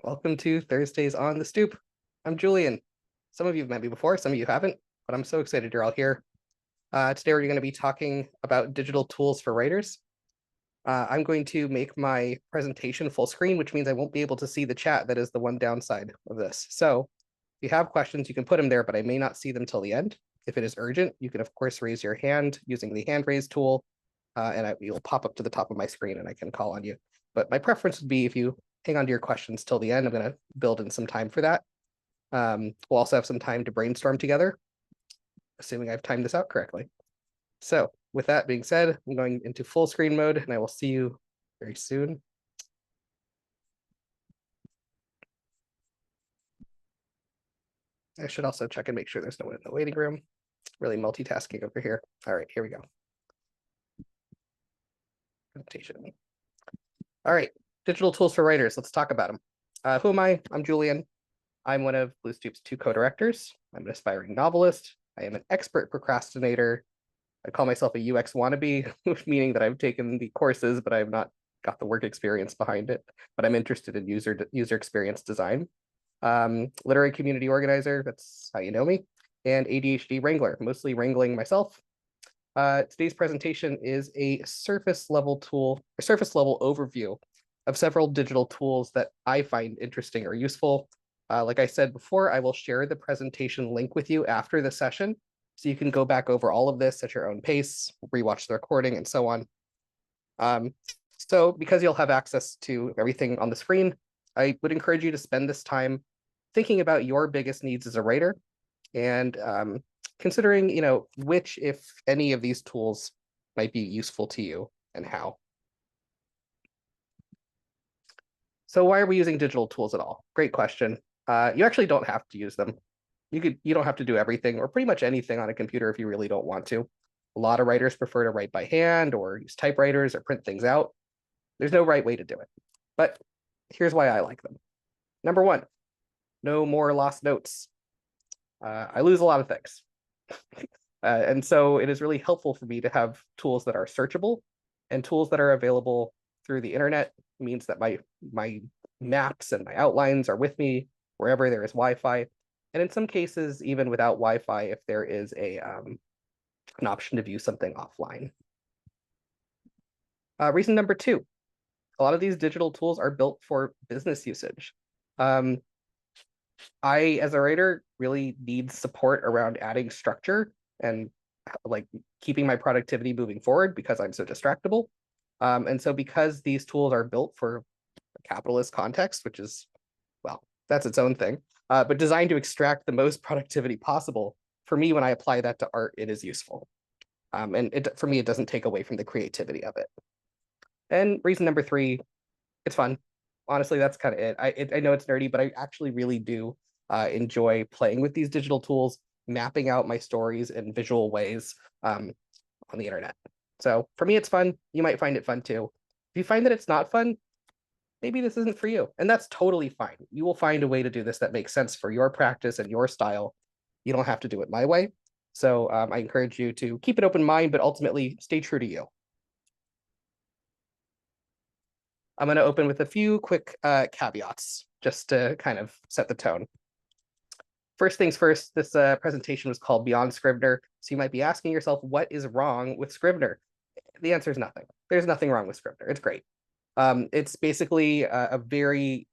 Welcome to Thursdays on the Stoop. I'm Julian. Some of you have met me before, some of you haven't, but I'm so excited you're all here. Today we're going to be talking about digital tools for writers. I'm going to make my presentation full screen, which means I won't be able to see the chat. That is the one downside of this. So if you have questions, you can put them there, but I may not see them till the end. If it is urgent, you can of course raise your hand using the hand raise tool, and you'll pop up to the top of my screen and I can call on you. But my preference would be if you hang on to your questions till the end. I'm going to build in some time for that. We'll also have some time to brainstorm together, assuming I've timed this out correctly. So with that being said, I'm going into full screen mode and I will see you very soon. I should also check and make sure there's no one in the waiting room. Really multitasking over here. All right, here we go. Presentation. All right, digital tools for writers. Let's talk about them. Who am I? I'm Julian. I'm one of Blue Stoop's 2 co-directors. I'm an aspiring novelist. I am an expert procrastinator. I call myself a UX wannabe, meaning that I've taken the courses, but I've not got the work experience behind it. But I'm interested in user experience design. Literary community organizer, that's how you know me. And ADHD wrangler, mostly wrangling myself. Today's presentation is a surface level overview of several digital tools that I find interesting or useful. Like I said before, I will share the presentation link with you after the session, so you can go back over all of this at your own pace, rewatch the recording, and so on. So because you'll have access to everything on the screen, I would encourage you to spend this time thinking about your biggest needs as a writer and considering, which, if any of these tools might be useful to you and how. So why are we using digital tools at all? Great question. You actually don't have to use them. You don't have to do everything or pretty much anything on a computer if you really don't want to. A lot of writers prefer to write by hand or use typewriters or print things out. There's no right way to do it. But here's why I like them. Number one, no more lost notes. I lose a lot of things. And so it is really helpful for me to have tools that are searchable, and tools that are available through the internet means that my maps and my outlines are with me wherever there is Wi-Fi. And in some cases, even without Wi-Fi, if there is an option to view something offline. Reason number two, a lot of these digital tools are built for business usage. I, as a writer, really need support around adding structure and like keeping my productivity moving forward because I'm so distractible. And so because these tools are built for a capitalist context, which is, well, that's its own thing, but designed to extract the most productivity possible, for me, when I apply that to art, it is useful. And for me, it doesn't take away from the creativity of it. And reason number three, it's fun. Honestly, that's kind of it. I know it's nerdy, but I actually really do enjoy playing with these digital tools, mapping out my stories in visual ways on the internet. So for me, it's fun. You might find it fun too. If you find that it's not fun, maybe this isn't for you. And that's totally fine. You will find a way to do this that makes sense for your practice and your style. You don't have to do it my way. So I encourage you to keep an open mind, but ultimately stay true to you. I'm going to open with a few quick caveats just to kind of set the tone. First things first, this presentation was called Beyond Scrivener. So you might be asking yourself, what is wrong with Scrivener? The answer is nothing. There's nothing wrong with Scrivener. It's great. It's basically a very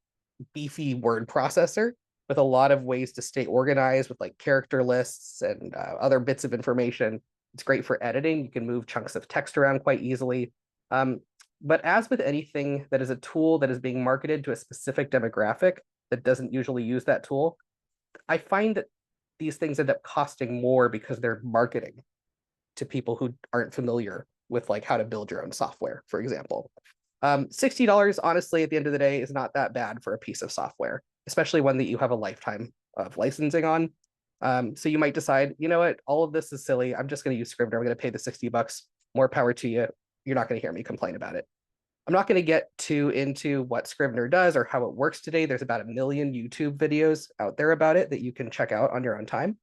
beefy word processor with a lot of ways to stay organized with like character lists and other bits of information. It's great for editing. You can move chunks of text around quite easily. But as with anything that is a tool that is being marketed to a specific demographic that doesn't usually use that tool, I find that these things end up costing more because they're marketing to people who aren't familiar with like how to build your own software, for example. $60, honestly, at the end of the day, is not that bad for a piece of software, especially one that you have a lifetime of licensing on. So you might decide, you know what, all of this is silly. I'm just going to use Scrivener. I'm going to pay the $60. More power to you. You're not going to hear me complain about it. I'm not going to get too into what Scrivener does or how it works today. There's about 1 million YouTube videos out there about it that you can check out on your own time.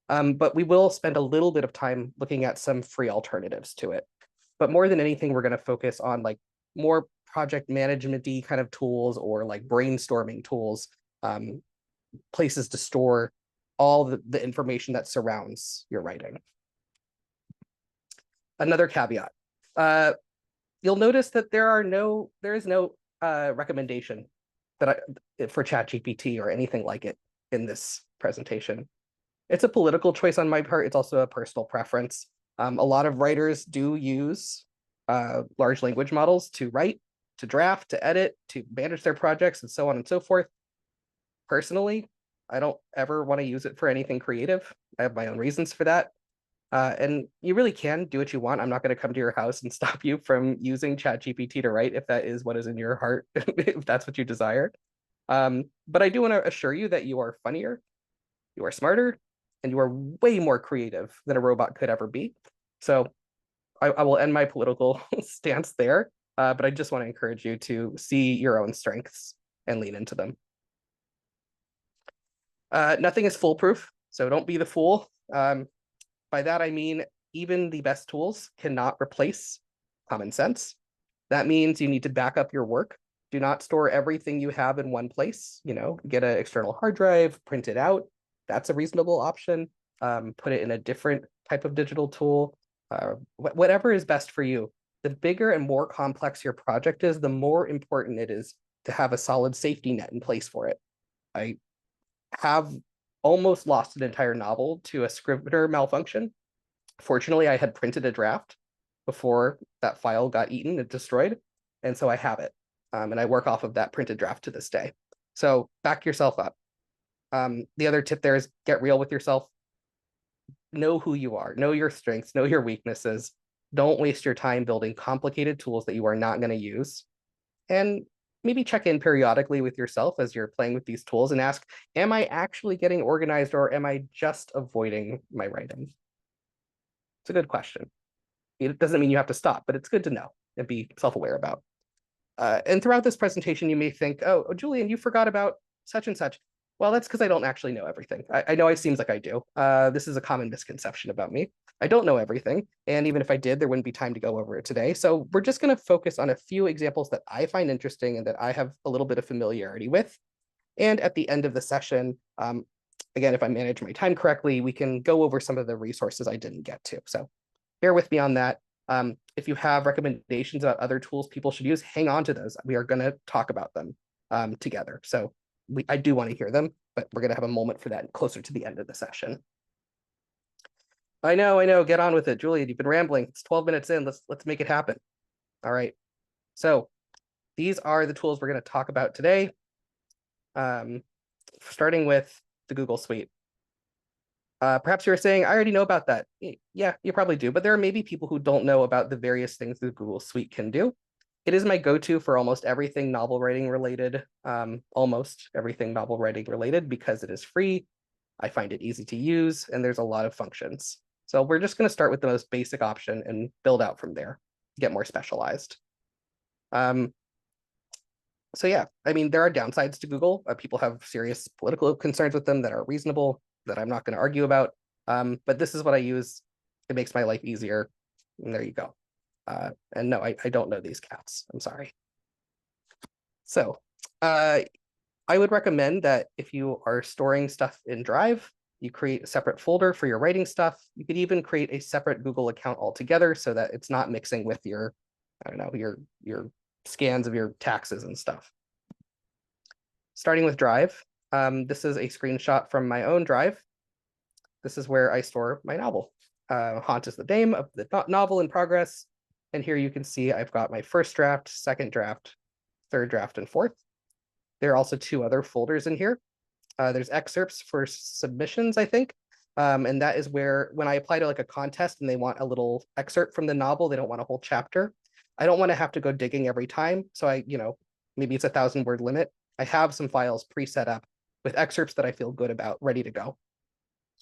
But we will spend a little bit of time looking at some free alternatives to it. But more than anything, we're going to focus on like more project management-y kind of tools or like brainstorming tools, places to store all the information that surrounds your writing. Another caveat, you'll notice that there is no recommendation for ChatGPT or anything like it in this presentation. It's a political choice on my part. It's also a personal preference. A lot of writers do use large language models to write, to draft, to edit, to manage their projects, and so on and so forth. Personally, I don't ever want to use it for anything creative. I have my own reasons for that. And you really can do what you want. I'm not going to come to your house and stop you from using ChatGPT to write if that is what is in your heart, if that's what you desire. But I do want to assure you that you are funnier, you are smarter, and you are way more creative than a robot could ever be. So I will end my political stance there, but I just want to encourage you to see your own strengths and lean into them. Nothing is foolproof, so don't be the fool. By that, I mean, even the best tools cannot replace common sense. That means you need to back up your work. Do not store everything you have in one place. Get an external hard drive, print it out. That's a reasonable option. Put it in a different type of digital tool. Whatever is best for you. The bigger and more complex your project is, the more important it is to have a solid safety net in place for it. I have almost lost an entire novel to a Scrivener malfunction. Fortunately, I had printed a draft before that file got eaten and destroyed, and so I have it. And I work off of that printed draft to this day. So back yourself up. The other tip there is get real with yourself. Know who you are, know your strengths, know your weaknesses. Don't waste your time building complicated tools that you are not going to use. And maybe check in periodically with yourself as you're playing with these tools and ask, am I actually getting organized or am I just avoiding my writing? It's a good question. It doesn't mean you have to stop, but it's good to know and be self-aware about. And throughout this presentation, you may think, oh, Julian, you forgot about such and such. Well, that's because I don't actually know everything. I know it seems like I do. This is a common misconception about me. I don't know everything. And even if I did, there wouldn't be time to go over it today. So we're just going to focus on a few examples that I find interesting and that I have a little bit of familiarity with. And at the end of the session, again, if I manage my time correctly, we can go over some of the resources I didn't get to. So bear with me on that. If you have recommendations about other tools people should use, hang on to those. We are going to talk about them together. So I do want to hear them, but we're going to have a moment for that closer to the end of the session. I know. Get on with it, Julian. You've been rambling. It's 12 minutes in. Let's make it happen. All right. So these are the tools we're going to talk about today. Starting with the Google Suite. Perhaps you're saying, I already know about that. Yeah, you probably do, but there are maybe people who don't know about the various things the Google Suite can do. It is my go-to for almost everything novel writing related, because it is free. I find it easy to use, and there's a lot of functions. So we're just going to start with the most basic option and build out from there, get more specialized. So yeah, I mean, there are downsides to Google. People have serious political concerns with them that are reasonable, that I'm not going to argue about. But this is what I use. It makes my life easier. And there you go. And no, I don't know these cats. I'm sorry. So I would recommend that if you are storing stuff in Drive, you create a separate folder for your writing stuff. You could even create a separate Google account altogether so that it's not mixing with your, I don't know, your scans of your taxes and stuff. Starting with Drive, this is a screenshot from my own Drive. This is where I store my novel. Haunt is the name of the novel in progress. And here you can see I've got my first draft, second draft, third draft, and fourth. There are also two other folders in here. There's excerpts for submissions, I think. And that is where, when I apply to like a contest and they want a little excerpt from the novel, they don't want a whole chapter. I don't want to have to go digging every time. So maybe it's a 1,000-word limit. I have some files pre-set up with excerpts that I feel good about, ready to go.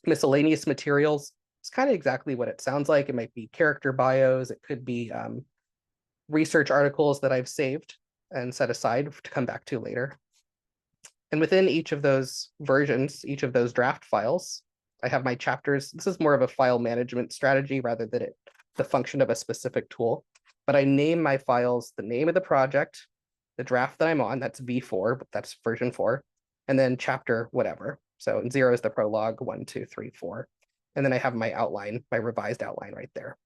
Miscellaneous materials, it's kind of exactly what it sounds like. It might be character bios. It could be research articles that I've saved and set aside to come back to later. And within each of those versions, each of those draft files, I have my chapters. This is more of a file management strategy rather than the function of a specific tool. but I name my files the name of the project, the draft that I'm on, that's V4, but that's version 4, and then chapter whatever. So 0 is the prologue, 1, 2, 3, 4. And then I have my outline, my revised outline right there.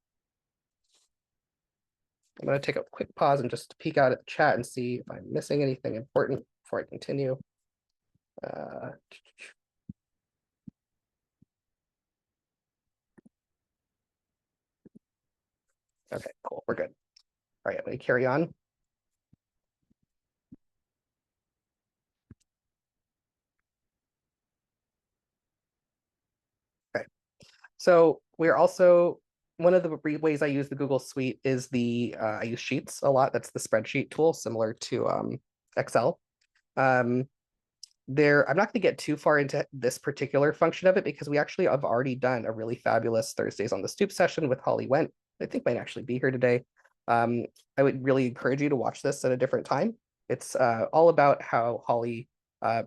I'm going to take a quick pause and just peek out at the chat and see if I'm missing anything important before I continue. Okay, cool, we're good. All right, I'm going to carry on. Okay, so we're also, one of the ways I use the Google Suite is I use Sheets a lot. That's the spreadsheet tool, similar to Excel. I'm not going to get too far into this particular function of it because we actually have already done a really fabulous Thursdays on the Stoop session with Holly Went. I think might actually be here today. I would really encourage you to watch this at a different time. It's all about how Holly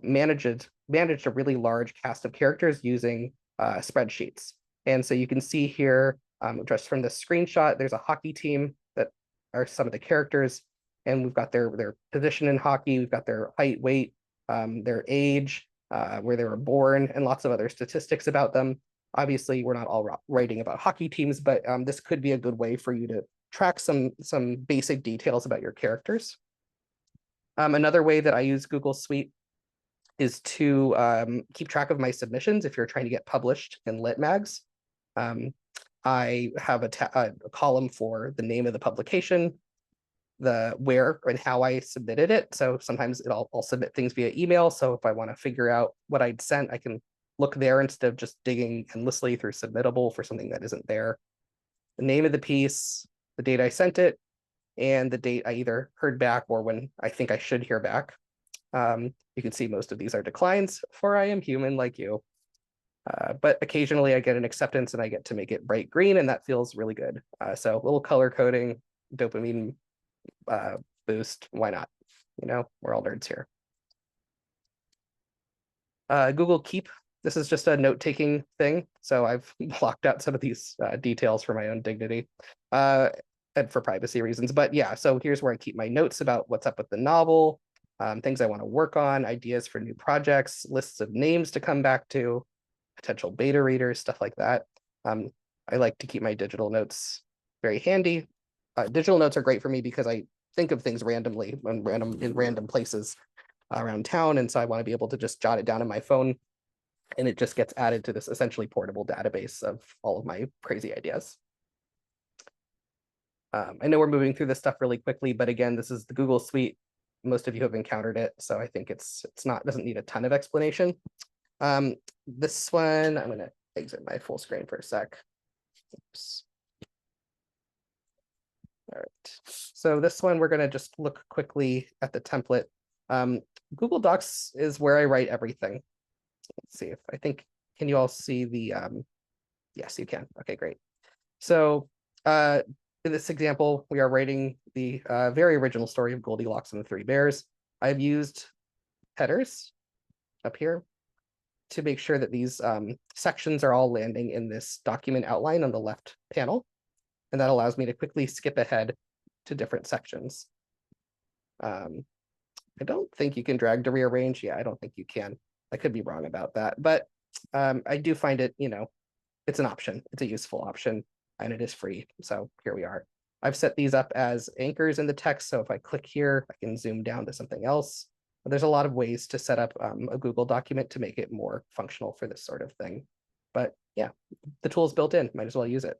managed a really large cast of characters using spreadsheets. And so you can see here, just from this screenshot, there's a hockey team that are some of the characters, and we've got their position in hockey, we've got their height, weight, their age, where they were born, and lots of other statistics about them. Obviously, we're not all writing about hockey teams, but this could be a good way for you to track some basic details about your characters. Another way that I use Google Suite is to keep track of my submissions if you're trying to get published in lit mags. I have a column for the name of the publication, the where and how I submitted it. So sometimes I'll submit things via email. So if I want to figure out what I'd sent, I can look there instead of just digging endlessly through submittable for something that isn't there. The name of the piece, the date I sent it, and the date I either heard back or when I think I should hear back. You can see most of these are declines, for I am human like you. But occasionally I get an acceptance and I get to make it bright green, and that feels really good. So a little color coding, dopamine boost, why not? You know, we're all nerds here. Google Keep, this is just a note-taking thing. So I've blocked out some of these details for my own dignity and for privacy reasons. But yeah, so here's where I keep my notes about what's up with the novel, things I want to work on, ideas for new projects, lists of names to come back to, potential beta readers, stuff like that. I like to keep my digital notes very handy. Digital notes are great for me because I think of things randomly in random places around town. And so I want to be able to just jot it down in my phone, and it just gets added to this essentially portable database of all of my crazy ideas. I know we're moving through this stuff really quickly, but again, this is the Google Suite. Most of you have encountered it, so I think doesn't need a ton of explanation. This one, I'm going to exit my full screen for a sec. Oops. All right, so this one, we're going to just look quickly at the template. Google Docs is where I write everything. Let's see can you all see the, yes, you can. Okay, great. So in this example, we are writing the very original story of Goldilocks and the Three Bears. I've used headers up here to make sure that these sections are all landing in this document outline on the left panel. And that allows me to quickly skip ahead to different sections. I don't think you can drag to rearrange. Yeah, I don't think you can. I could be wrong about that, but I do find it, it's an option. It's a useful option, and it is free. So here we are. I've set these up as anchors in the text. So if I click here, I can zoom down to something else. But there's a lot of ways to set up a Google document to make it more functional for this sort of thing. But yeah, the tool's built in, might as well use it.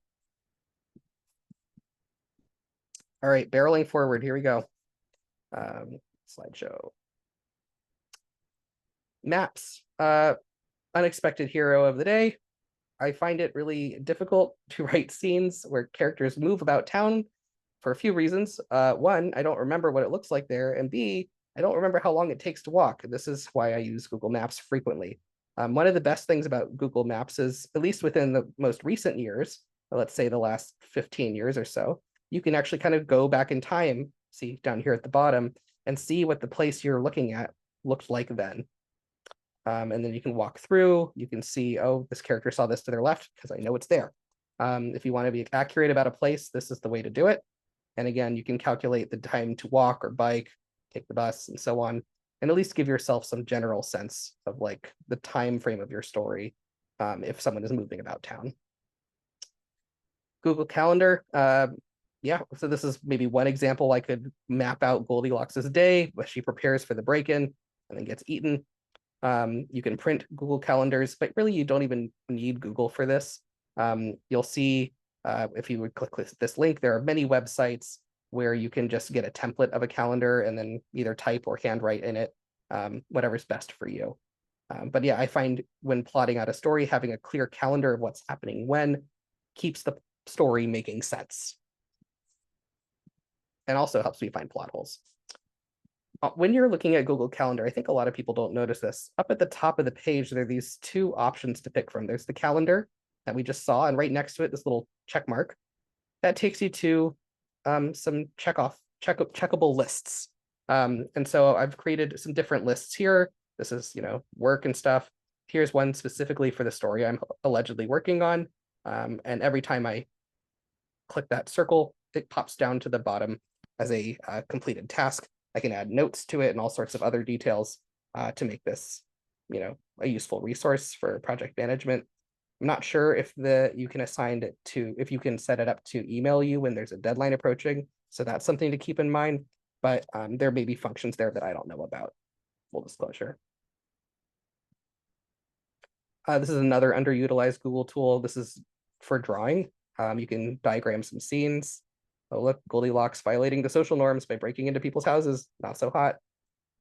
All right, barreling forward, here we go. Slideshow. Maps, unexpected hero of the day. I find it really difficult to write scenes where characters move about town for a few reasons. One, I don't remember what it looks like there, and B, I don't remember how long it takes to walk. This is why I use Google Maps frequently. One of the best things about Google Maps is, at least within the most recent years, let's say the last 15 years or so, you can actually kind of go back in time, see down here at the bottom, and see what the place you're looking at looked like then. And then you can walk through, you can see, oh, this character saw this to their left because I know it's there. If you want to be accurate about a place, this is the way to do it. And again, you can calculate the time to walk or bike, take the bus, and so on, and at least give yourself some general sense of like the time frame of your story if someone is moving about town. Google Calendar, yeah, so this is maybe one example. I could map out Goldilocks's day, where she prepares for the break-in and then gets eaten. You can print Google calendars, but really you don't even need Google for this. You'll see if you would click this link, there are many websites where you can just get a template of a calendar and then either type or handwrite in it, whatever's best for you. But yeah, I find when plotting out a story, having a clear calendar of what's happening when keeps the story making sense. And also helps me find plot holes. When you're looking at Google Calendar, I think a lot of people don't notice this. Up at the top of the page, there are these two options to pick from. There's the calendar that we just saw, and right next to it, this little check mark. That takes you to some checkable lists. And so I've created some different lists here. This is, work and stuff. Here's one specifically for the story I'm allegedly working on. And every time I click that circle, it pops down to the bottom as a completed task. I can add notes to it and all sorts of other details to make this, a useful resource for project management. I'm not sure if you can assign it to, if you can set it up to email you when there's a deadline approaching. So that's something to keep in mind, but there may be functions there that I don't know about. Full disclosure. This is another underutilized Google tool. This is for drawing. You can diagram some scenes. Oh, look, Goldilocks violating the social norms by breaking into people's houses. Not so hot.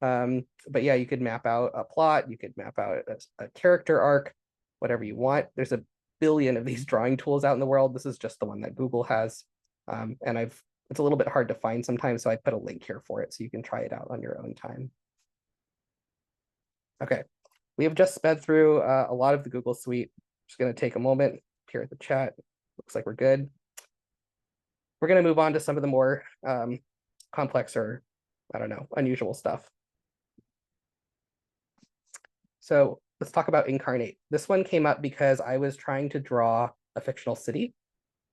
But yeah, you could map out a plot. You could map out a character arc, whatever you want. There's a billion of these drawing tools out in the world. This is just the one that Google has. And it's a little bit hard to find sometimes, so I put a link here for it so you can try it out on your own time. Okay, we have just sped through a lot of the Google suite. Just going to take a moment here at the chat. Looks like we're good. We're going to move on to some of the more complex or, I don't know, unusual stuff. So let's talk about Incarnate. This one came up because I was trying to draw a fictional city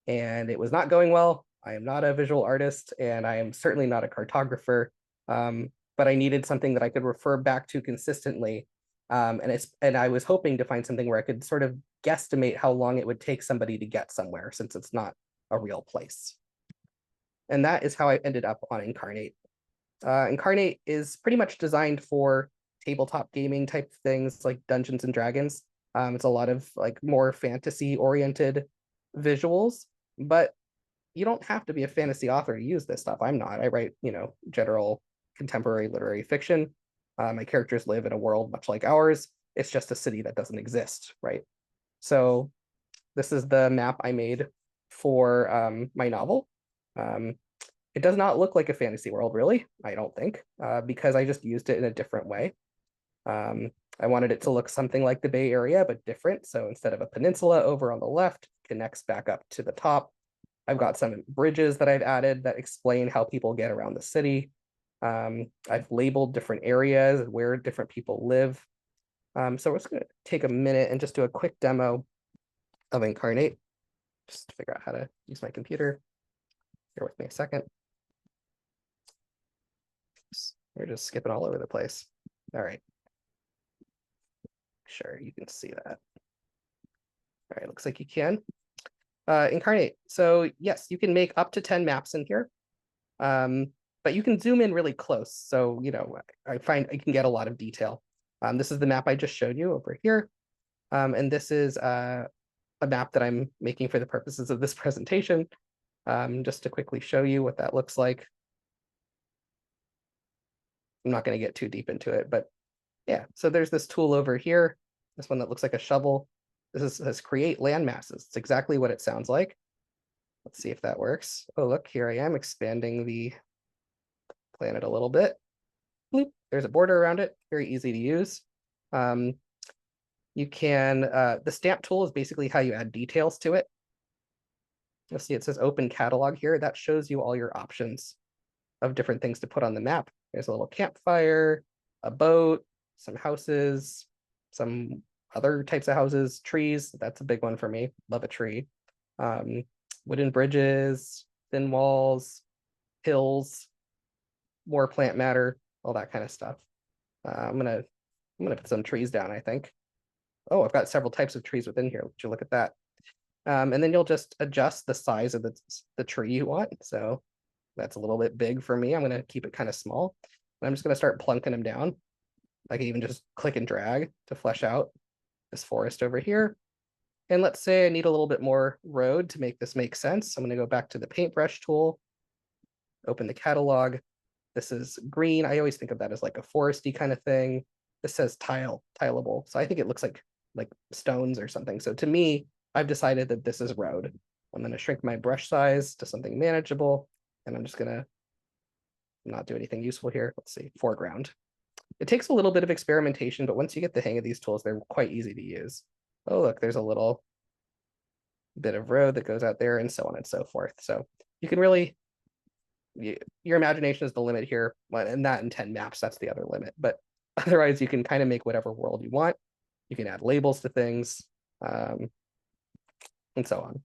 and it was not going well. I am not a visual artist and I am certainly not a cartographer, but I needed something that I could refer back to consistently. And I was hoping to find something where I could sort of guesstimate how long it would take somebody to get somewhere since it's not a real place. And that is how I ended up on Incarnate. Incarnate is pretty much designed for tabletop gaming type things like Dungeons and Dragons. It's a lot of like more fantasy oriented visuals, but you don't have to be a fantasy author to use this stuff. I'm not. I write, general contemporary literary fiction. My characters live in a world much like ours. It's just a city that doesn't exist, right? So this is the map I made for my novel. It does not look like a fantasy world, really, I don't think, because I just used it in a different way. I wanted it to look something like the Bay Area, but different. So instead of a peninsula over on the left, connects back up to the top. I've got some bridges that I've added that explain how people get around the city. I've labeled different areas where different people live. So we're just going to take a minute and just do a quick demo of Incarnate, just to figure out how to use my computer. Bear with me a second. We're just skipping all over the place. All right. Sure, you can see that. All right, looks like you can. Incarnate. So yes, you can make up to 10 maps in here. But you can zoom in really close. So, I find I can get a lot of detail. This is the map I just showed you over here. And this is a map that I'm making for the purposes of this presentation. Just to quickly show you what that looks like. I'm not going to get too deep into it, but yeah. So there's this tool over here, this one that looks like a shovel. This says create land masses. It's exactly what it sounds like. Let's see if that works. Oh, look, here I am expanding the planet a little bit. Bloop, there's a border around it, very easy to use. You can, the stamp tool is basically how you add details to it. You'll see it says open catalog here. That shows you all your options of different things to put on the map. There's a little campfire, a boat, some houses, some other types of houses, trees. That's a big one for me. Love a tree. Wooden bridges, thin walls, hills, more plant matter, all that kind of stuff. I'm gonna put some trees down, I think. Oh, I've got several types of trees within here. Would you look at that? And then you'll just adjust the size of the tree you want. So that's a little bit big for me. I'm going to keep it kind of small. And I'm just going to start plunking them down. I can even just click and drag to flesh out this forest over here. And let's say I need a little bit more road to make this make sense. I'm going to go back to the paintbrush tool, open the catalog. This is green. I always think of that as like a foresty kind of thing. This says tileable. So I think it looks like stones or something. So to me, I've decided that this is road. I'm going to shrink my brush size to something manageable. And I'm just going to not do anything useful here. Let's see, foreground. It takes a little bit of experimentation, but once you get the hang of these tools, they're quite easy to use. Oh, look, there's a little bit of road that goes out there and so on and so forth. So you can really, your imagination is the limit here. And that in 10 maps, that's the other limit. But otherwise, you can kind of make whatever world you want. You can add labels to things and so on.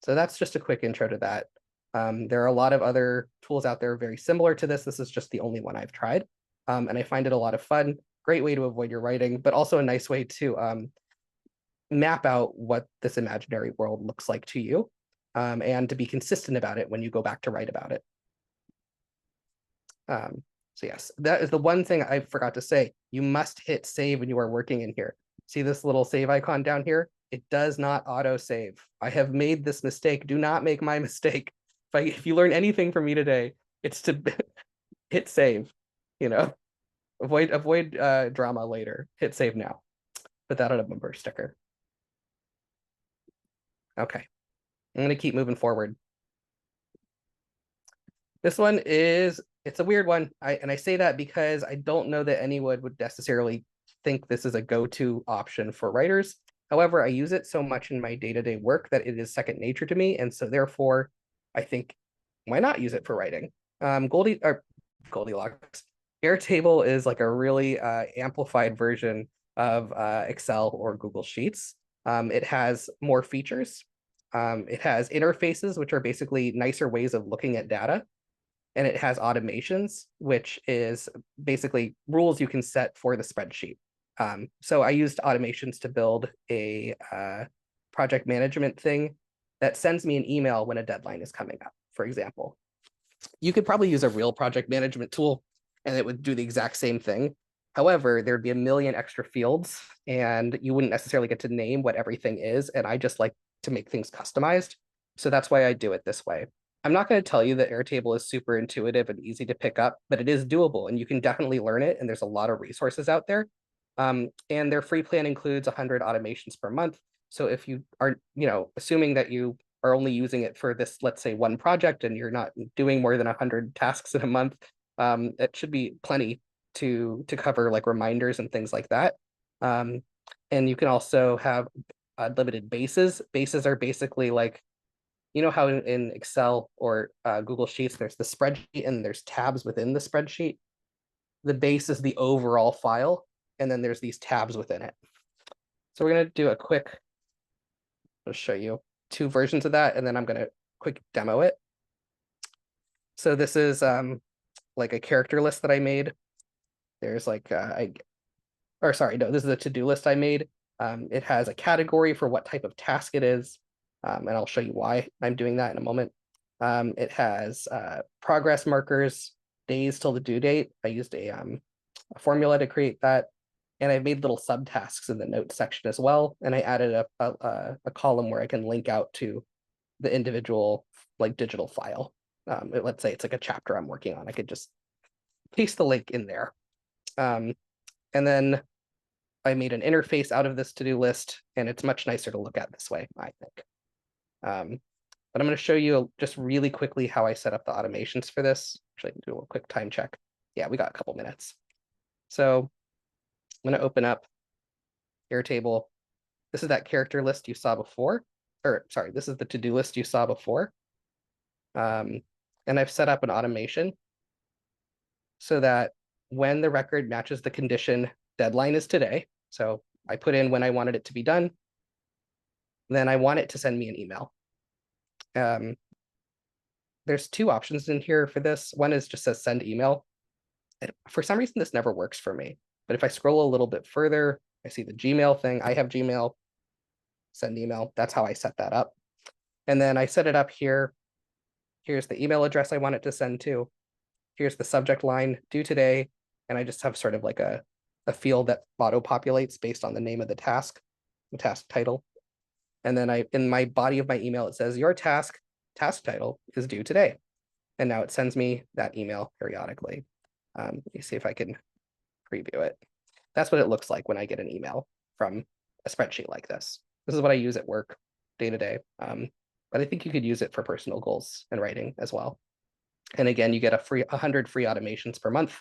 So that's just a quick intro to that. There are a lot of other tools out there very similar to this. This is just the only one I've tried. And I find it a lot of fun. Great way to avoid your writing, but also a nice way to map out what this imaginary world looks like to you and to be consistent about it when you go back to write about it. So yes, that is the one thing I forgot to say. You must hit save when you are working in here. See this little save icon down here? It does not auto save. I have made this mistake. Do not make my mistake. If you learn anything from me today, it's to hit save, you know, avoid drama later. Hit save now. Put that on a bumper sticker. Okay, I'm gonna keep moving forward. This one it's a weird one. I say that because I don't know that anyone would necessarily think this is a go-to option for writers. However, I use it so much in my day-to-day work that it is second nature to me. And so therefore, I think, why not use it for writing? Goldilocks. Airtable is like a really amplified version of Excel or Google Sheets. It has more features. It has interfaces, which are basically nicer ways of looking at data. And it has automations, which is basically rules you can set for the spreadsheet. So I used automations to build a project management thing that sends me an email when a deadline is coming up, for example. You could probably use a real project management tool and it would do the exact same thing. However, there'd be a million extra fields and you wouldn't necessarily get to name what everything is. And I just like to make things customized. So that's why I do it this way. I'm not going to tell you that Airtable is super intuitive and easy to pick up, but it is doable and you can definitely learn it. And there's a lot of resources out there. And their free plan includes 100 automations per month. So if you are, assuming that you are only using it for this, let's say one project, and you're not doing more than 100 tasks in a month, it should be plenty to cover like reminders and things like that. And you can also have unlimited bases. Bases are basically like, you know how in Excel or Google Sheets, there's the spreadsheet and there's tabs within the spreadsheet. The base is the overall file, and then there's these tabs within it. So we're going to do a quick, I'll show you 2 versions of that, and then I'm going to quick demo it. So this is like a character list that I made. There's like, this is a to-do list I made. It has a category for what type of task it is. And I'll show you why I'm doing that in a moment. It has progress markers, days till the due date. I used a formula to create that. And I've made little subtasks in the notes section as well. And I added a column where I can link out to the individual like digital file. Let's say it's like a chapter I'm working on. I could just paste the link in there. And then I made an interface out of this to-do list, and it's much nicer to look at this way, I think. But I'm going to show you just really quickly how I set up the automations for this. Actually, do a quick time check. Yeah, we got a couple minutes. So I'm going to open up Airtable. This is that character list you saw before. Or sorry, this is the to-do list you saw before. And I've set up an automation so that when the record matches the condition, deadline is today. So I put in when I wanted it to be done. Then I want it to send me an email. there's two options in here for this. One is just says send email. And for some reason, this never works for me. But if I scroll a little bit further, I see the Gmail thing. I have Gmail, send email. That's how I set that up. And then I set it up here. Here's the email address I want it to send to. Here's the subject line, due today. And I just have sort of like a field that auto-populates based on the name of the task title. And then in my body of my email, it says your task title is due today. And now it sends me that email periodically. Let me see if I can preview it. That's what it looks like when I get an email from a spreadsheet like this. This is what I use at work day to day. But I think you could use it for personal goals and writing as well. And again, you get 100 free automations per month.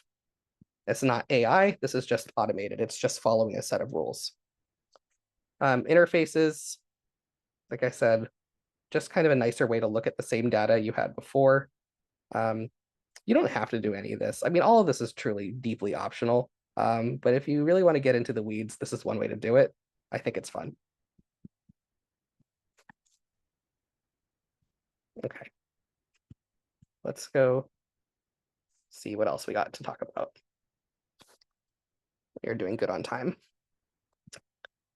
It's not AI, this is just automated. It's just following a set of rules. Interfaces, like I said, just kind of a nicer way to look at the same data you had before. You don't have to do any of this. I mean, all of this is truly deeply optional. But if you really want to get into the weeds, this is one way to do it. I think it's fun. Okay. Let's go see what else we got to talk about. You're doing good on time.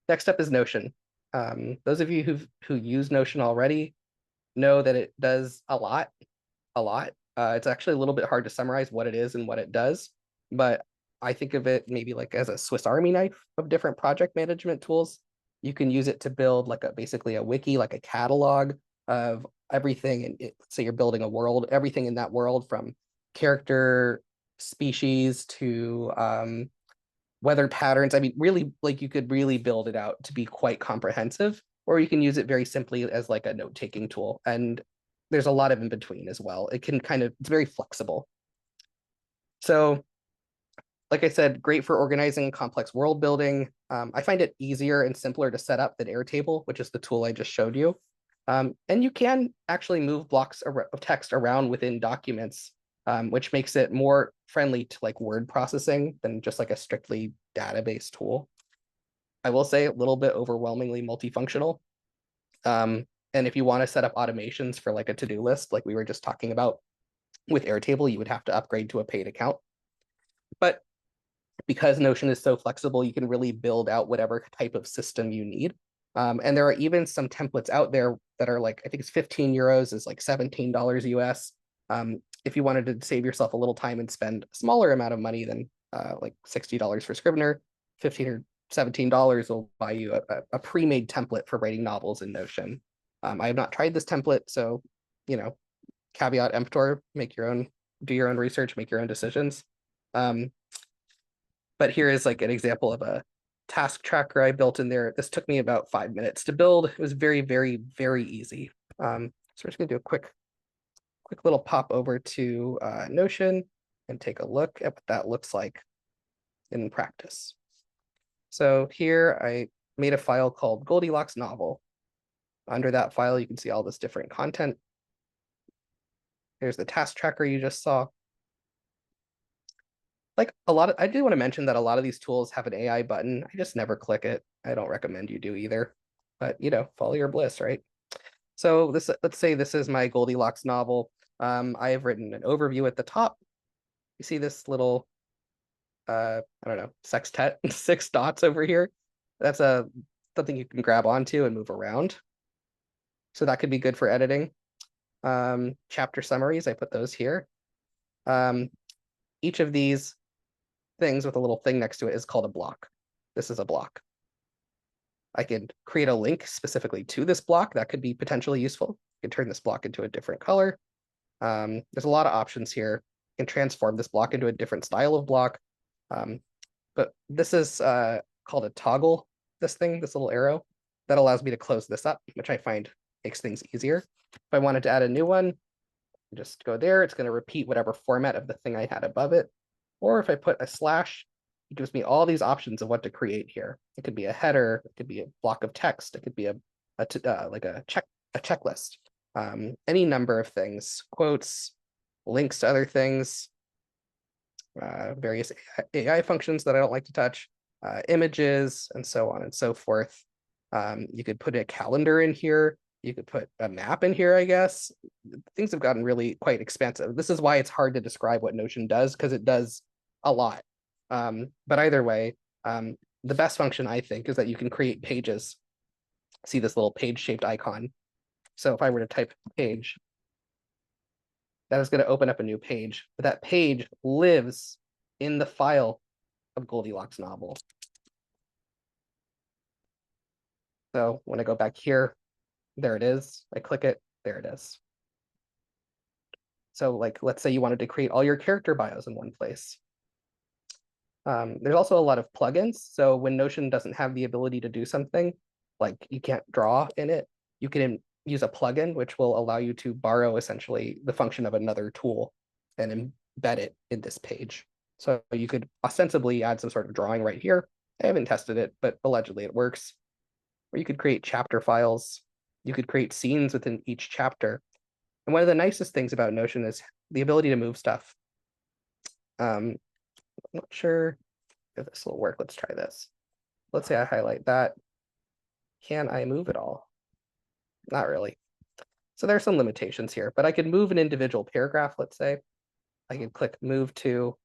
Next up is Notion. Those of you who use Notion already know that it does a lot. It's actually a little bit hard to summarize what it is and what it does, but I think of it maybe like as a Swiss Army knife of different project management tools. You can use it to build like basically a wiki, like a catalog of everything. And say you're building a world, everything in that world from character, species to weather patterns. I mean, really, like you could really build it out to be quite comprehensive, or you can use it very simply as like a note-taking tool. And there's a lot of in between as well. It can it's very flexible. So like I said, great for organizing complex world building. I find it easier and simpler to set up than Airtable, which is the tool I just showed you. And you can actually move blocks of text around within documents, which makes it more friendly to like word processing than just like a strictly database tool. I will say a little bit overwhelmingly multifunctional. And if you want to set up automations for like a to-do list, like we were just talking about with Airtable, you would have to upgrade to a paid account. But because Notion is so flexible, you can really build out whatever type of system you need. And there are even some templates out there that are like, I think it's 15 euros is like $17 US. If you wanted to save yourself a little time and spend a smaller amount of money than like $60 for Scrivener, $15 or $17 will buy you a pre-made template for writing novels in Notion. I have not tried this template, so, you know, caveat emptor, do your own research, make your own decisions. But here is like an example of a task tracker I built in there. This took me about 5 minutes to build. It was very, very, very easy. So we're just gonna do a quick little pop over to Notion and take a look at what that looks like in practice. So here I made a file called Goldilocks Novel. Under that file, you can see all this different content. Here's the task tracker you just saw. Like I do want to mention that a lot of these tools have an AI button. I just never click it. I don't recommend you do either, but you know, follow your bliss, right? So let's say this is my Goldilocks novel. I have written an overview at the top. You see this little, I don't know, sextet, 6 dots over here. That's something you can grab onto and move around. So that could be good for editing. Chapter summaries, I put those here. Each of these things with a little thing next to it is called a block. This is a block. I could create a link specifically to this block that could be potentially useful. You can turn this block into a different color. There's a lot of options here. You can transform this block into a different style of block. But this is called a toggle, this little arrow, that allows me to close this up, which I find makes things easier. If I wanted to add a new one, just go there. It's going to repeat whatever format of the thing I had above it. Or if I put a slash, it gives me all these options of what to create here. It could be a header, it could be a block of text, it could be like a checklist, any number of things, quotes, links to other things, various AI functions that I don't like to touch, images, and so on and so forth. You could put a calendar in here. You could put a map in here, I guess. Things have gotten really quite expansive. This is why it's hard to describe what Notion does, because it does a lot. But either way, the best function, I think, is that you can create pages. See this little page-shaped icon. So if I were to type page, that is going to open up a new page. But that page lives in the file of Goldilocks novel. So when I go back here, there it is. I click it, there it is. So like, let's say you wanted to create all your character bios in one place. There's also a lot of plugins. So when Notion doesn't have the ability to do something, like you can't draw in it, you can use a plugin, which will allow you to borrow essentially the function of another tool and embed it in this page. So you could ostensibly add some sort of drawing right here. I haven't tested it, but allegedly it works. Or you could create chapter files. You could create scenes within each chapter. And one of the nicest things about Notion is the ability to move stuff. I'm not sure if this will work. Let's try this. Let's say I highlight that. Can I move it all? Not really. So there are some limitations here, but I could move an individual paragraph, let's say. I can click move to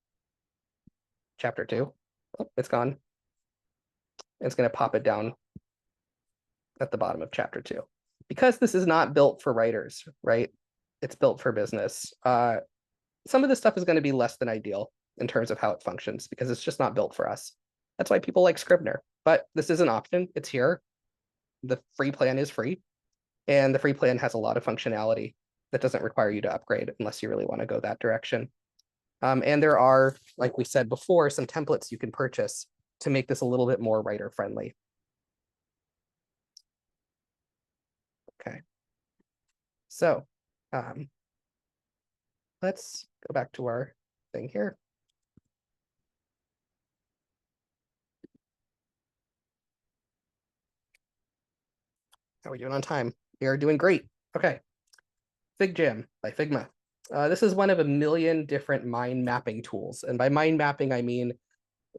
chapter 2. Oh, it's gone. It's going to pop it down at the bottom of chapter 2. Because this is not built for writers, right? It's built for business. Some of this stuff is going to be less than ideal in terms of how it functions because it's just not built for us. That's why people like Scrivener. But this is an option. It's here. The free plan is free. And the free plan has a lot of functionality that doesn't require you to upgrade unless you really want to go that direction. And there are, like we said before, some templates you can purchase to make this a little bit more writer friendly. Okay. So let's go back to our thing here. How are we doing on time? We are doing great. Okay. FigJam by Figma. This is one of a million different mind mapping tools. And by mind mapping, I mean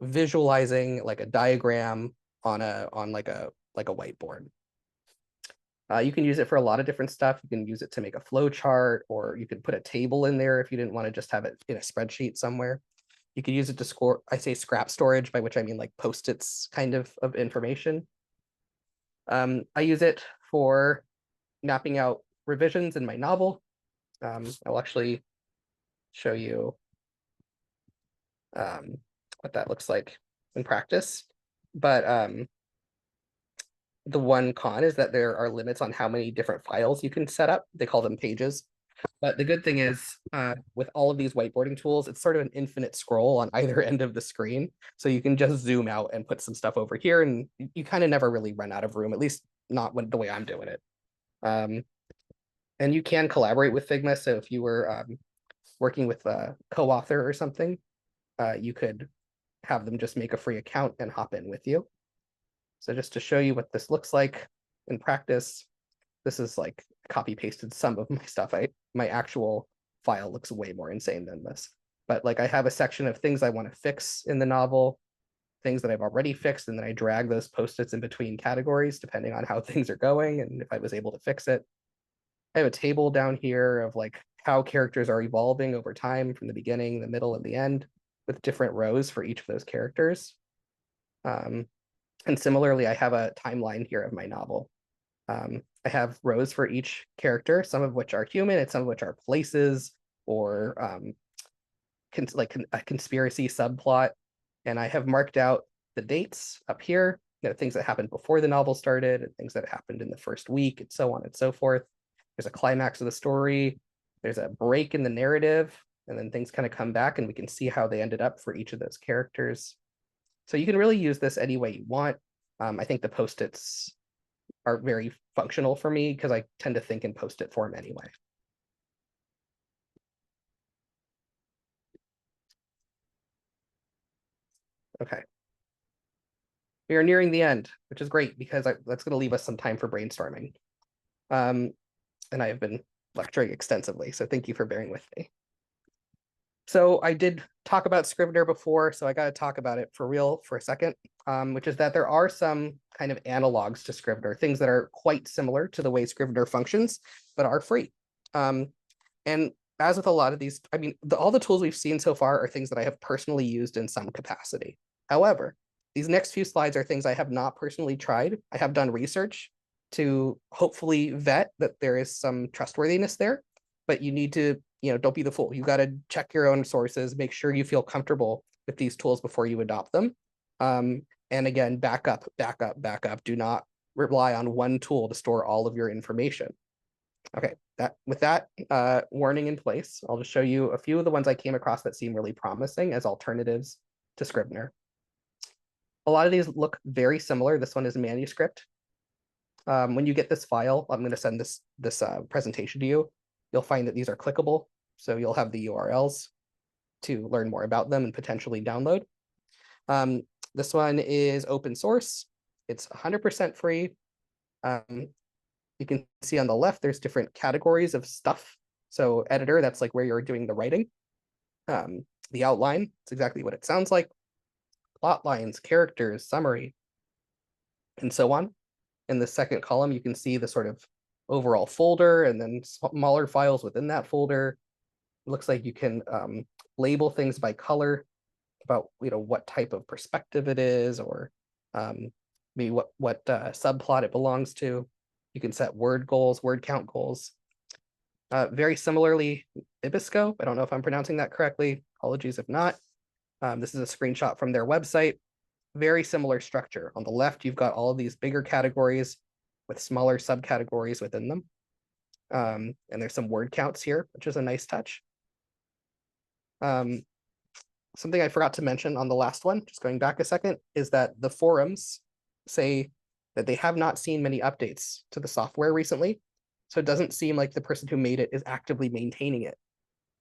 visualizing like a diagram on like a whiteboard. You can use it for a lot of different stuff. You can use it to make a flow chart, or you could put a table in there if you didn't want to just have it in a spreadsheet somewhere. You could use it to score, I say scrap storage, by which I mean like Post-its kind of information. I use it for mapping out revisions in my novel. I'll actually show you what that looks like in practice. But the one con is that there are limits on how many different files you can set up. They call them pages. But the good thing is, with all of these whiteboarding tools, it's sort of an infinite scroll on either end of the screen. So you can just zoom out and put some stuff over here, and you kind of never really run out of room, at least not the way I'm doing it. And you can collaborate with Figma. So if you were working with a co-author or something, you could have them just make a free account and hop in with you. So just to show you what this looks like in practice, this is like copy pasted some of my stuff. My actual file looks way more insane than this. But like I have a section of things I want to fix in the novel, things that I've already fixed, and then I drag those Post-its in between categories depending on how things are going and if I was able to fix it. I have a table down here of like how characters are evolving over time from the beginning, the middle, and the end, with different rows for each of those characters. And similarly, I have a timeline here of my novel. I have rows for each character, some of which are human and some of which are places or like a conspiracy subplot. And I have marked out the dates up here, things that happened before the novel started and things that happened in the first week and so on and so forth. There's a climax of the story. There's a break in the narrative, and then things kind of come back and we can see how they ended up for each of those characters. So you can really use this any way you want. I think the Post-its are very functional for me because I tend to think in Post-it form anyway. Okay. We are nearing the end, which is great because that's going to leave us some time for brainstorming. And I have been lecturing extensively, so thank you for bearing with me. So I did talk about Scrivener before, so I got to talk about it for real for a second, which is that there are some kind of analogs to Scrivener, things that are quite similar to the way Scrivener functions, but are free. And as with a lot of these, I mean, all the tools we've seen so far are things that I have personally used in some capacity. However, these next few slides are things I have not personally tried. I have done research to hopefully vet that there is some trustworthiness there, but you need to, don't be the fool. You got to check your own sources, make sure you feel comfortable with these tools before you adopt them. And again, back up. Do not rely on one tool to store all of your information. Okay, with that warning in place, I'll just show you a few of the ones I came across that seem really promising as alternatives to Scrivener. A lot of these look very similar. This one is a manuscript. When you get this file, I'm going to send this presentation to you. You'll find that these are clickable, so you'll have the URLs to learn more about them and potentially download. This one is open source. It's 100% free. You can see on the left, there's different categories of stuff. So editor, that's like where you're doing the writing. The outline, it's exactly what it sounds like. Plot lines, characters, summary, and so on. In the second column, you can see the sort of overall folder and then smaller files within that folder. It looks like you can label things by color about what type of perspective it is, or maybe what subplot it belongs to. You can set word goals, word count goals. Very similarly, Ibisco, I don't know if I'm pronouncing that correctly. Apologies if not. This is a screenshot from their website. Very similar structure. On the left, you've got all of these bigger categories with smaller subcategories within them. And there's some word counts here, which is a nice touch. Something I forgot to mention on the last one, just going back a second, is that the forums say that they have not seen many updates to the software recently. So it doesn't seem like the person who made it is actively maintaining it.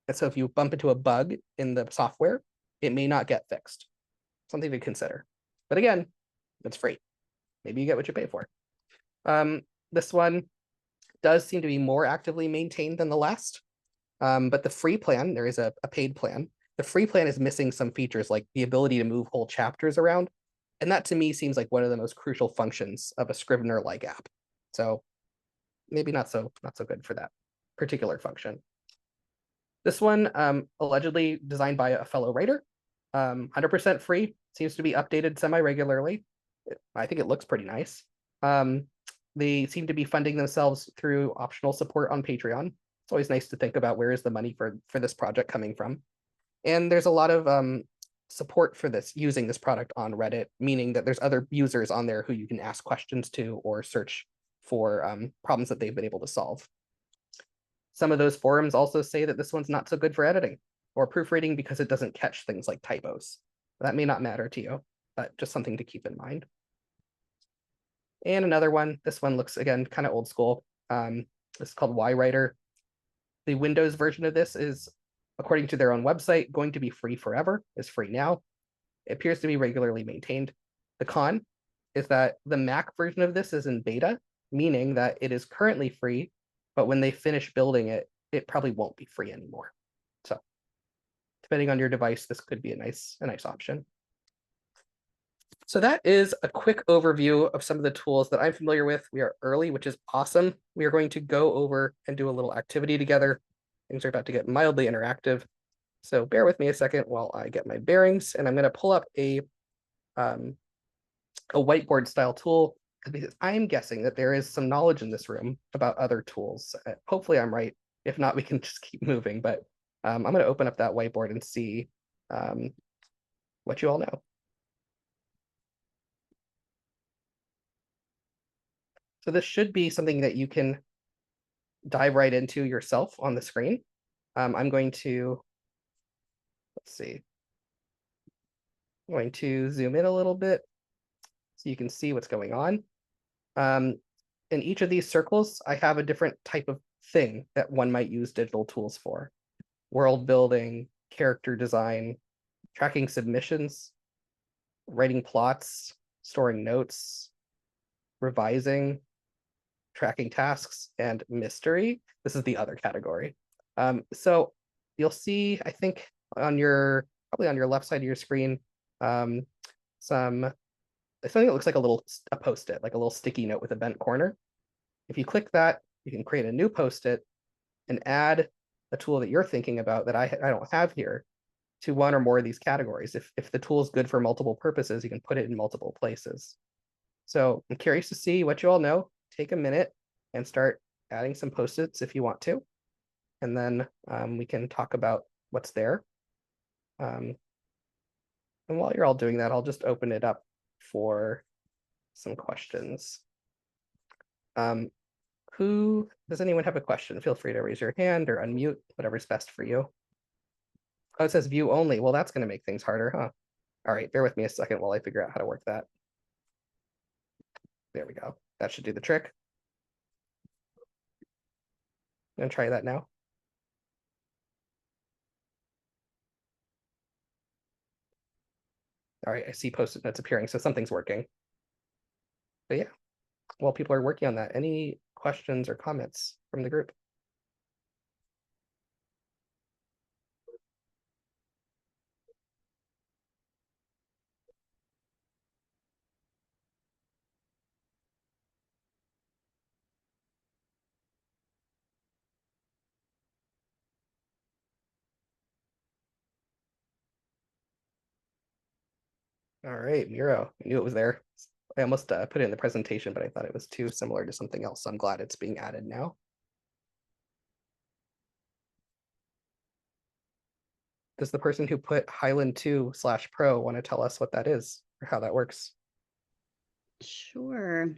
And so if you bump into a bug in the software, it may not get fixed. Something to consider. But again, it's free. Maybe you get what you pay for. This one does seem to be more actively maintained than the last. But the free plan, there is a paid plan. The free plan is missing some features like the ability to move whole chapters around. And that to me seems like one of the most crucial functions of a Scrivener-like app. So maybe not so good for that particular function. This one, allegedly designed by a fellow writer, 100% free, seems to be updated semi-regularly. I think it looks pretty nice. They seem to be funding themselves through optional support on Patreon. It's always nice to think about where is the money for this project coming from. And there's a lot of support for this, using this product on Reddit, meaning that there's other users on there who you can ask questions to or search for problems that they've been able to solve. Some of those forums also say that this one's not so good for editing or proofreading because it doesn't catch things like typos. That may not matter to you, but just something to keep in mind. And another one, this one looks, again, kind of old school. This is called YWriter. The Windows version of this is, according to their own website, going to be free forever, is free now. It appears to be regularly maintained. The con is that the Mac version of this is in beta, meaning that it is currently free, but when they finish building it, it probably won't be free anymore. So depending on your device, this could be a nice option. So that is a quick overview of some of the tools that I'm familiar with. We are early, which is awesome. We are going to go over and do a little activity together. Things are about to get mildly interactive. So bear with me a second while I get my bearings, and I'm going to pull up a whiteboard style tool, because I'm guessing that there is some knowledge in this room about other tools. Hopefully I'm right. If not, we can just keep moving, but I'm going to open up that whiteboard and see what you all know. So this should be something that you can dive right into yourself on the screen. I'm going to, let's see, I'm going to zoom in a little bit so you can see what's going on. In each of these circles, I have a different type of thing that one might use digital tools for. World building, character design, tracking submissions, writing plots, storing notes, revising, tracking tasks, and mystery. This is the other category. So you'll see, I think on your, probably on your left side of your screen, something that looks like a post-it, like a little sticky note with a bent corner. If you click that, you can create a new post-it and add a tool that you're thinking about that I don't have here to one or more of these categories. If the tool is good for multiple purposes, you can put it in multiple places. So I'm curious to see what you all know. Take a minute and start adding some post-its if you want to. And then we can talk about what's there. And while you're all doing that, I'll just open it up for some questions. Does anyone have a question? Feel free to raise your hand or unmute, whatever's best for you. Oh, it says view only. Well, that's going to make things harder, huh? All right, bear with me a second while I figure out how to work that. There we go. That should do the trick. I'm going to try that now. All right, I see post-it notes appearing, so something's working. But yeah, while people are working on that, any questions or comments from the group? All right, Miro, I knew it was there. I almost put it in the presentation, but I thought it was too similar to something else, so I'm glad it's being added now. Does the person who put Highland 2/Pro want to tell us what that is or how that works? Sure.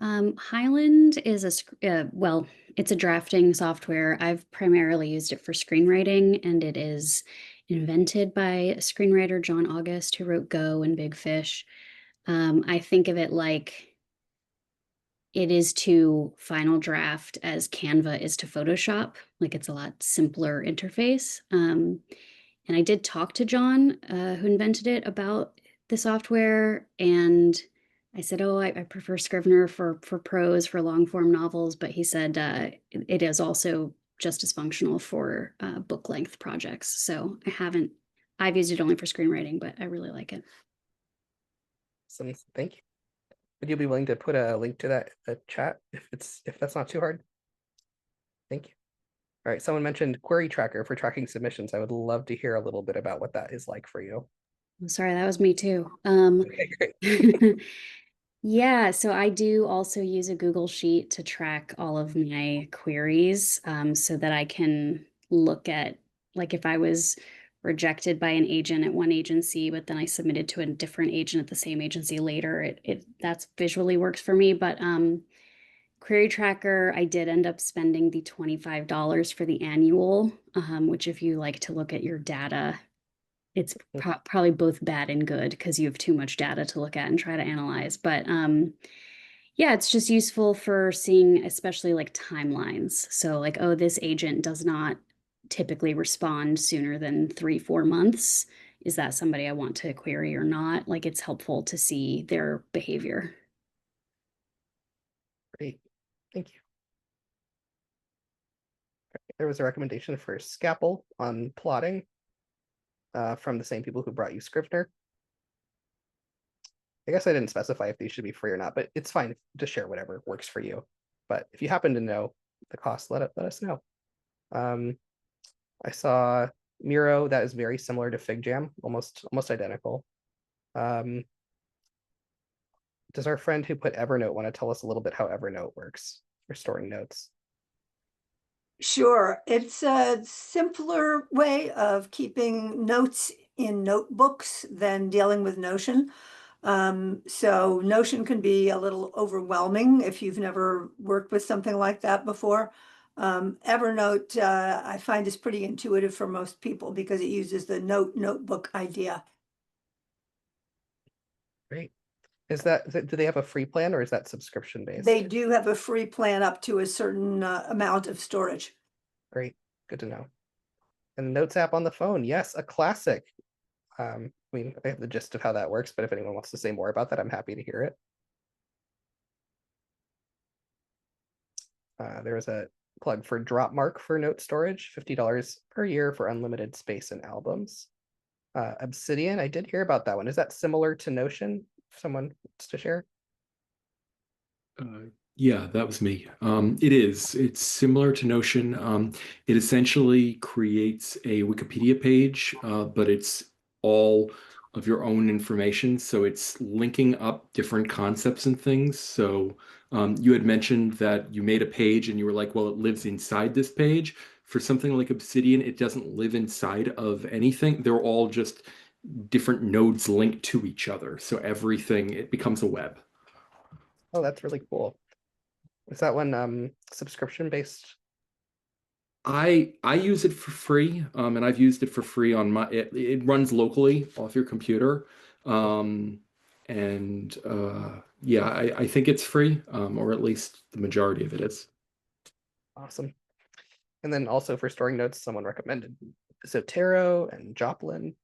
Highland is well, it's a drafting software. I've primarily used it for screenwriting, and it is invented by screenwriter John August, who wrote Go and Big Fish. I think of it like it is to Final Draft as Canva is to Photoshop. Like it's a lot simpler interface. And I did talk to John, who invented it, about the software, and I said, "Oh, I prefer Scrivener for prose, for long form novels," but he said it is also just as functional for book length projects. So I've used it only for screenwriting, but I really like it. Thank you. Would you be willing to put a link to that in the chat if that's not too hard? Thank you. All right, someone mentioned Query Tracker for tracking submissions. I would love to hear a little bit about what that is like for you. I'm sorry, that was me too. Okay, great. Yeah, so I do also use a Google Sheet to track all of my queries, so that I can look at, like, if I was rejected by an agent at one agency, but then I submitted to a different agent at the same agency later, it that's visually works for me. But Query Tracker, I did end up spending the $25 for the annual, which if you like to look at your data, it's probably both bad and good because you have too much data to look at and try to analyze. But yeah, it's just useful for seeing, especially like timelines. So like, oh, this agent does not typically respond sooner than 3-4 months. Is that somebody I want to query or not? Like, it's helpful to see their behavior. Great, thank you. There was a recommendation for Scapel on plotting from the same people who brought you Scrivener. I guess I didn't specify if these should be free or not, but it's fine to share whatever works for you. But if you happen to know the cost, let us know. I saw Miro that is very similar to FigJam, almost identical. Does our friend who put Evernote want to tell us a little bit how Evernote works for storing notes? Sure. It's a simpler way of keeping notes in notebooks than dealing with Notion. So Notion can be a little overwhelming if you've never worked with something like that before. Evernote, I find is pretty intuitive for most people because it uses the notebook idea. Great. Do they have a free plan or is that subscription They based? do have a free plan up to a certain amount of storage. Great, good to know. And the Notes app on the phone, yes, a classic. I mean, I have the gist of how that works, but if anyone wants to say more about that, I'm happy to hear it. There was a plug for Dropmark for note storage, $50 per year for unlimited space and albums. Obsidian, I did hear about that one. Is that similar to Notion? If someone wants to share? Yeah, that was me. It is. It's similar to Notion. It essentially creates a Wikipedia page, but it's all of your own information. So it's linking up different concepts and things. So you had mentioned that you made a page and you were like, well, it lives inside this page. For something like Obsidian, it doesn't live inside of anything. They're all just different nodes linked to each other. So everything, it becomes a web. Oh, that's really cool. Is that one subscription based? I use it for free, and I've used it for free on my. It runs locally off your computer, and yeah, I think it's free, or at least the majority of it is. Awesome. And then also for storing notes, someone recommended Zotero and Joplin.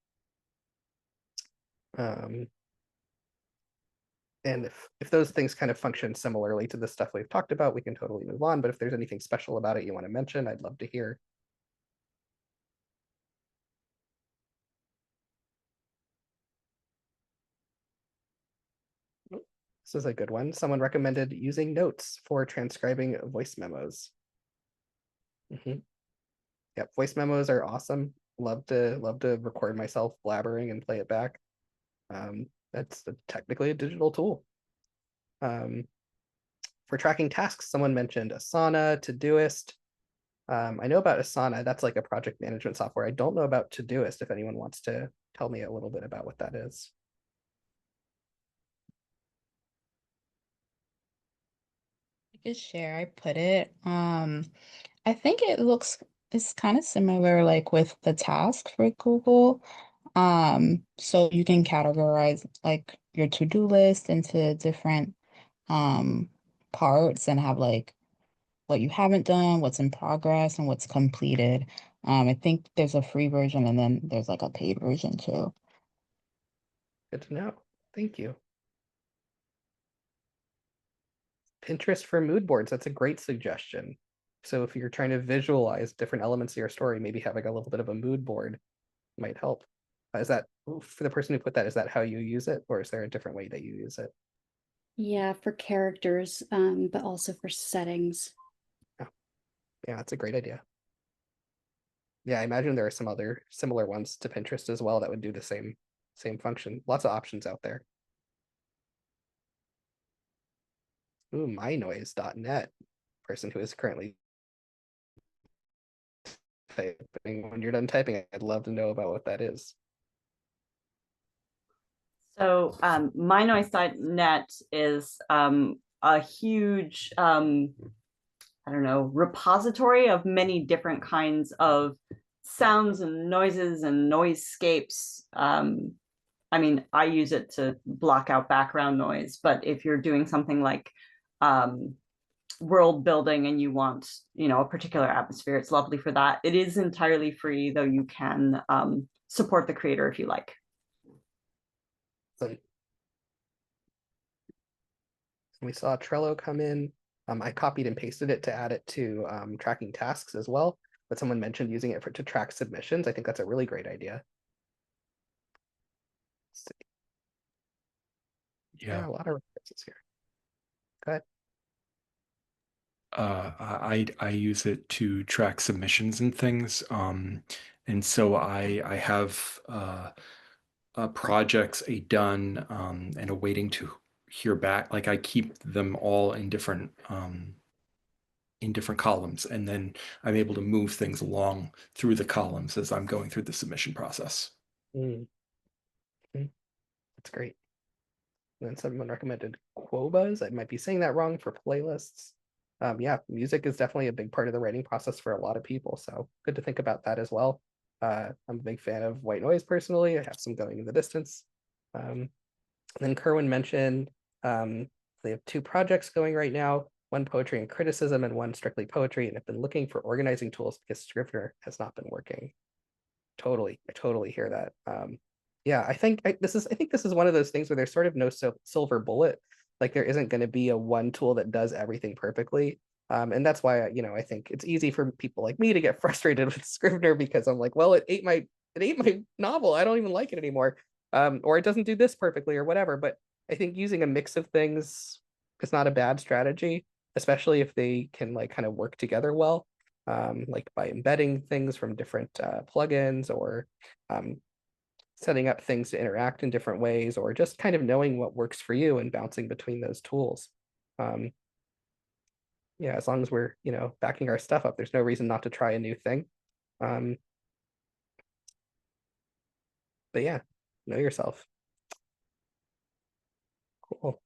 And if those things kind of function similarly to the stuff we've talked about, we can totally move on. But if there's anything special about it you want to mention, I'd love to hear. This is a good one. Someone recommended using notes for transcribing voice memos. Yep, voice memos are awesome. Love to record myself blabbering and play it back. That's technically a digital tool. For tracking tasks, someone mentioned Asana, Todoist. I know about Asana. That's like a project management software. I don't know about Todoist, if anyone wants to tell me a little bit about what that is. I could share. I put it. I think it's kind of similar like with the task for Google. So you can categorize like your to-do list into different parts and have like what you haven't done, what's in progress, and what's completed. I think there's a free version and then there's like a paid version too. Good to know. Thank you. Pinterest for mood boards. That's a great suggestion. So if you're trying to visualize different elements of your story, maybe having a little bit of a mood board might help. Is that, for the person who put that, is that how you use it, or is there a different way that you use it? Yeah, for characters, but also for settings. Yeah, that's a great idea. Yeah, I imagine there are some other similar ones to Pinterest as well that would do the same function. Lots of options out there. Ooh, mynoise.net. Person who is currently typing. When you're done typing, I'd love to know about what that is. So mynoise.net is a huge, I don't know, repository of many different kinds of sounds and noises and noisescapes. I mean, I use it to block out background noise, but if you're doing something like world building and you want, you know, a particular atmosphere, it's lovely for that. It is entirely free, though you can support the creator if you like. So we saw Trello come in. I copied and pasted it to add it to tracking tasks as well, but someone mentioned using it to track submissions. I think that's a really great idea. Yeah, a lot of references here. Go ahead. I use it to track submissions and things. And so I have projects done and awaiting to hear back. Like I keep them all in different columns, and then I'm able to move things along through the columns as I'm going through the submission process. That's great. And then someone recommended Quobas. I might be saying that wrong, for playlists. Yeah, music is definitely a big part of the writing process for a lot of people, so good to think about that as well. I'm a big fan of white noise personally. I have some going in the distance. And then Kerwin mentioned they have 2 projects going right now, one poetry and criticism and one strictly poetry, and have been looking for organizing tools because Scrivener has not been working. I totally hear that. Yeah, I think this is one of those things where there's sort of no silver bullet. Like there isn't going to be a one tool that does everything perfectly. And that's why, I think it's easy for people like me to get frustrated with Scrivener, because I'm like, well, it ate my novel. I don't even like it anymore. Or it doesn't do this perfectly or whatever. But I think using a mix of things is not a bad strategy, especially if they can like kind of work together well, like by embedding things from different plugins, or setting up things to interact in different ways, or just kind of knowing what works for you and bouncing between those tools. Yeah, as long as we're, backing our stuff up, there's no reason not to try a new thing. But yeah, know yourself. Cool.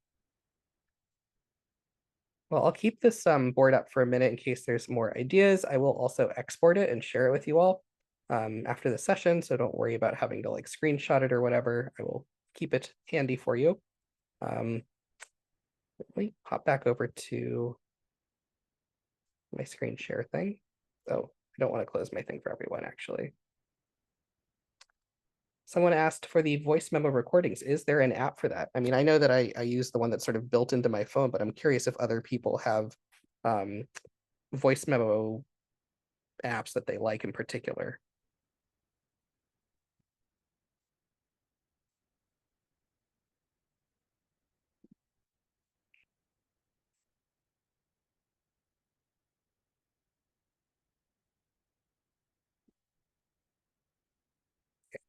Well, I'll keep this board up for a minute in case there's more ideas. I will also export it and share it with you all after the session, so don't worry about having to like screenshot it or whatever. I will keep it handy for you. Let me hop back over to my screen share thing. Oh, I don't want to close my thing for everyone, actually. Someone asked for the voice memo recordings. Is there an app for that? I mean, I know that I use the one that's sort of built into my phone, but I'm curious if other people have voice memo apps that they like in particular.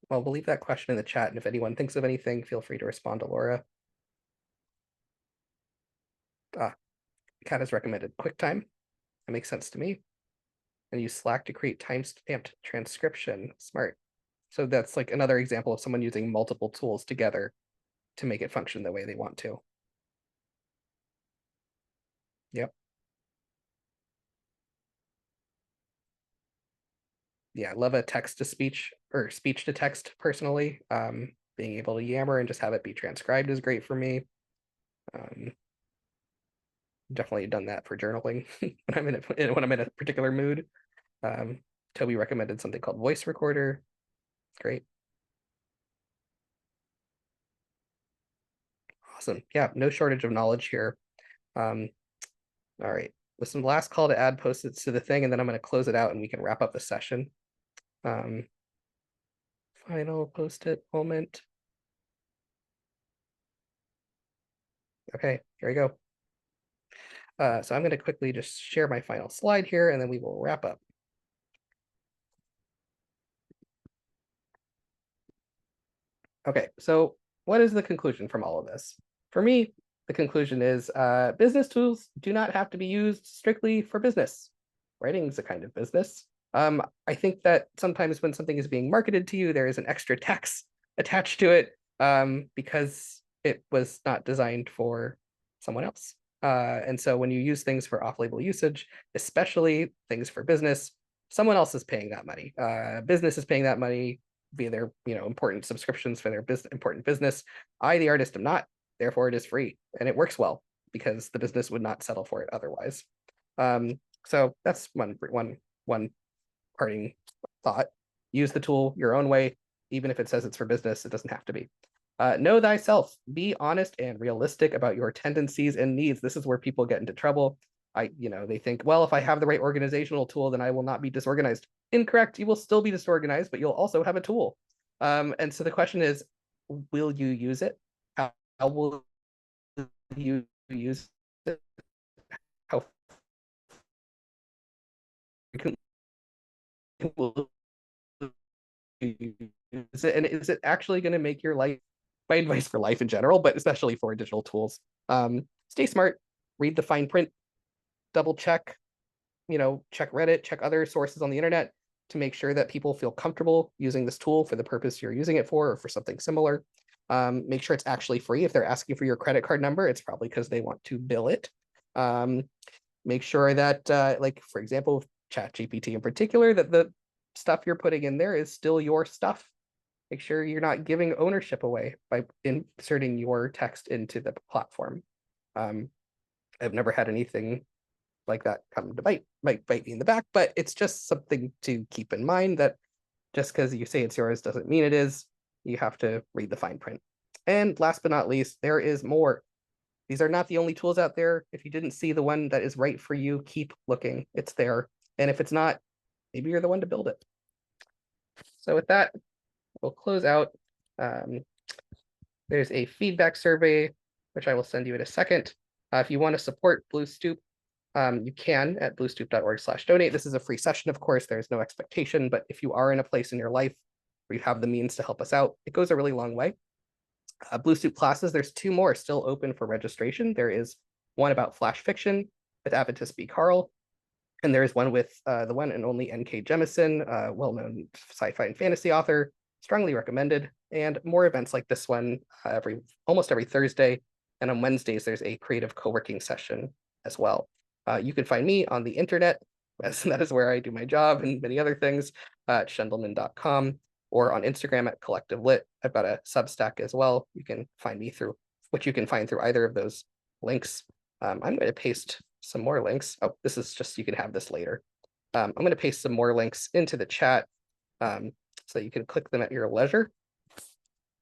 Well, we'll leave that question in the chat, and if anyone thinks of anything, feel free to respond to Laura. Kat has recommended QuickTime. That makes sense to me. And use Slack to create time-stamped transcription. Smart. So that's like another example of someone using multiple tools together to make it function the way they want to. Yep. Yeah, I love a text-to-speech or speech-to-text personally. Being able to yammer and just have it be transcribed is great for me. Definitely done that for journaling when I'm in a particular mood. Toby recommended something called Voice Recorder. It's great. Awesome. Yeah, no shortage of knowledge here. All right. Listen, last call to add post-its to the thing, and then I'm going to close it out and we can wrap up the session. Final post-it moment. Okay, here we go. So I'm going to quickly just share my final slide here, and then we will wrap up. Okay, so what is the conclusion from all of this? For me, the conclusion is business tools do not have to be used strictly for business. Writing is a kind of business. I think that sometimes when something is being marketed to you, there is an extra tax attached to it because it was not designed for someone else. And so when you use things for off-label usage, especially things for business, someone else is paying that money. Business is paying that money via their important subscriptions for their important business. I, the artist, am not. Therefore, it is free, and it works well because the business would not settle for it otherwise. So that's one parting thought. Use the tool your own way, even if it says it's for business. It doesn't have to be. Know thyself. Be honest and realistic about your tendencies and needs. This is where people get into trouble. They think, well, if I have the right organizational tool, then I will not be disorganized. Incorrect. You will still be disorganized, but you'll also have a tool. And so the question is, will you use it? How will you use it? How frequently will you use it? And is it actually going to make your life? My advice for life in general, but especially for digital tools. Stay smart, read the fine print, double check, check Reddit, check other sources on the internet to make sure that people feel comfortable using this tool for the purpose you're using it for or for something similar. Make sure it's actually free. If they're asking for your credit card number, it's probably because they want to bill it. Make sure that, like, for example, ChatGPT in particular, that the stuff you're putting in there is still your stuff. Make sure you're not giving ownership away by inserting your text into the platform. I've never had anything like that come to bite me in the back, but it's just something to keep in mind, that just because you say it's yours doesn't mean it is. You have to read the fine print. And last but not least, there is more. These are not the only tools out there. If you didn't see the one that is right for you, keep looking. It's there. And if it's not, maybe you're the one to build it. So with that, we'll close out. There's a feedback survey, which I will send you in a second. If you want to support Blue Stoop, you can at bluestoop.org/donate. This is a free session, of course, there's no expectation, but if you are in a place in your life where you have the means to help us out, it goes a really long way. Blue Stoop classes, there's 2 more still open for registration. There is one about flash fiction with Avitus B. Carl, and there is one with the one and only N.K. Jemisin, well-known sci-fi and fantasy author, strongly recommended, and more events like this one almost every Thursday, and on Wednesdays there's a creative co-working session as well. You can find me on the internet, as that is where I do my job and many other things, at shendelman.com, or on Instagram at Collective Lit. I've got a Substack as well. You can find me through, which you can find through either of those links. I'm going to paste some more links. Oh, this is just, you can have this later. I'm going to paste some more links into the chat so that you can click them at your leisure.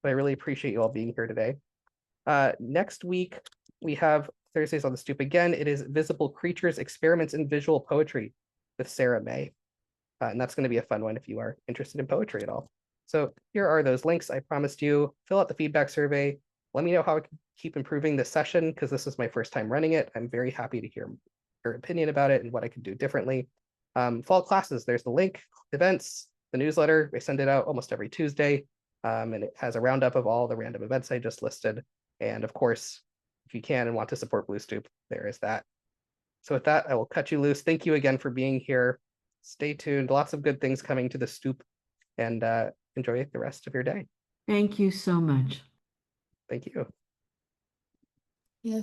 But I really appreciate you all being here today. Next week, we have Thursdays on the Stoop again. It is Visible Creatures, Experiments in Visual Poetry with Sarah May. And that's going to be a fun one if you are interested in poetry at all. So here are those links I promised you. Fill out the feedback survey. Let me know how I can keep improving this session, because this is my first time running it. I'm very happy to hear your opinion about it and what I could do differently. Fall classes, there's the link, events, the newsletter. I send it out almost every Tuesday. And it has a roundup of all the random events I just listed. And of course, if you can and want to support Blue Stoop, there is that. So with that, I will cut you loose. Thank you again for being here. Stay tuned. Lots of good things coming to the Stoop, and enjoy the rest of your day. Thank you so much. Thank you. Yeah,